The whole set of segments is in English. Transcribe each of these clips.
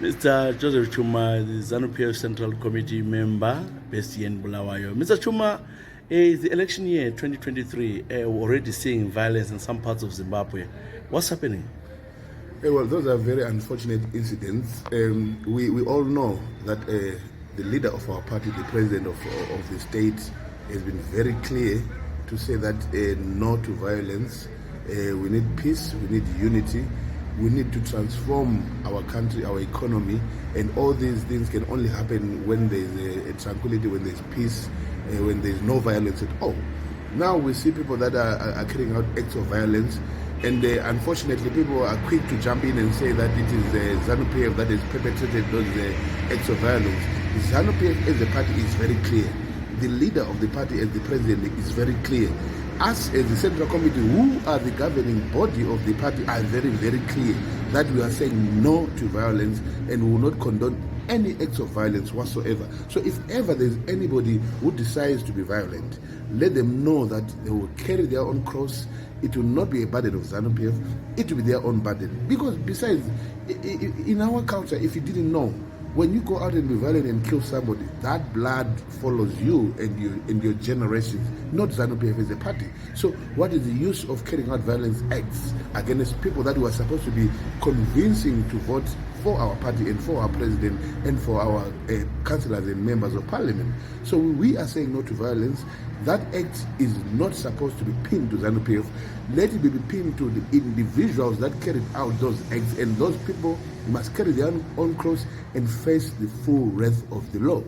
Mr. Joseph Tshuma, the Zanu PF Central Committee member, based here in Bulawayo. Mr. Tshuma, is the election year 2023 we're already seeing violence in some parts of Zimbabwe. What's happening? Well, those are very unfortunate incidents. We all know that the leader of our party, the president of the state, has been very clear to say that no to violence. We need peace, we need unity. We need to transform our country, our economy, and all these things can only happen when there's a tranquility, when there's peace, when there's no violence at all. Now we see people that are carrying out acts of violence, and unfortunately people are quick to jump in and say that it is Zanu PF that has perpetrated those acts of violence. Zanu PF as a party is very clear. The leader of the party as the president is very clear. Us as the Central Committee, who are the governing body of the party, are very, very clear that we are saying no to violence and we will not condone any acts of violence whatsoever. So if ever there's anybody who decides to be violent, let them know that they will carry their own cross. It will not be a burden of Zanu PF, it will be their own burden. Because besides, in our culture, if you didn't know, when you go out and be violent and kill somebody, that blood follows you and your generations, not Zanu PF as a party. So what is the use of carrying out violence acts against people that were supposed to be convincing to vote for our party and for our president and for our councillors and members of parliament? So we are saying no to violence. That act is not supposed to be pinned to Zanu PF. Let it be pinned to the individuals that carried out those acts, and those people must carry their own cross and face the full wrath of the law.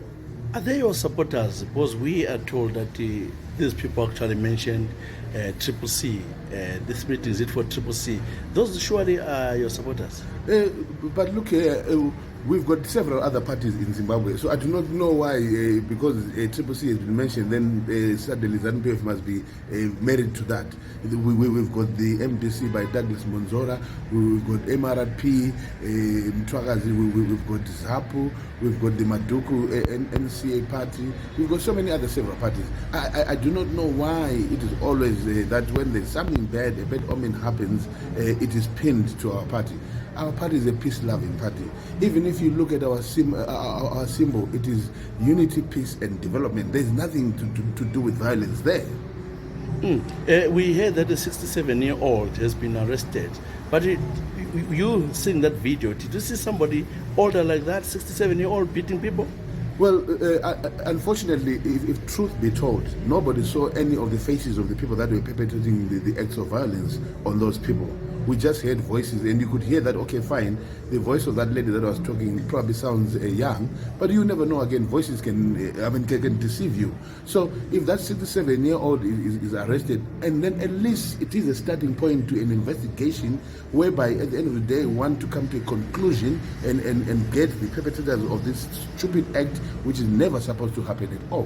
Are they your supporters? Because we are told that these people actually mentioned Triple C. This meeting is it for Triple C. Those surely are your supporters. But look here, we've got several other parties in Zimbabwe, so I do not know why, because Triple C has been mentioned, then suddenly Zanu PF must be married to that. We've got the MDC by Douglas Monzora, we've got MRP, Mtwakazi, we've got ZAPU, we've got the Maduku NCA party, we've got so many other several parties. I do not know why it is always that when there's something bad, a bad omen happens, it is pinned to our party. Our party is a peace-loving party. Even if you look at our symbol, it is unity, peace, and development. There's nothing to do with violence there. We heard that a 67-year-old has been arrested. But you seen that video, did you see somebody older like that, 67-year-old beating people? Well, unfortunately, if truth be told, nobody saw any of the faces of the people that were perpetrating the acts of violence on those people. We just heard voices, and you could hear that, okay, fine, the voice of that lady that was talking probably sounds young, but you never know, again, voices can deceive you. So if that 67-year-old is arrested, and then at least it is a starting point to an investigation whereby at the end of the day, we want to come to a conclusion and get the perpetrators of this stupid act, which is never supposed to happen at all.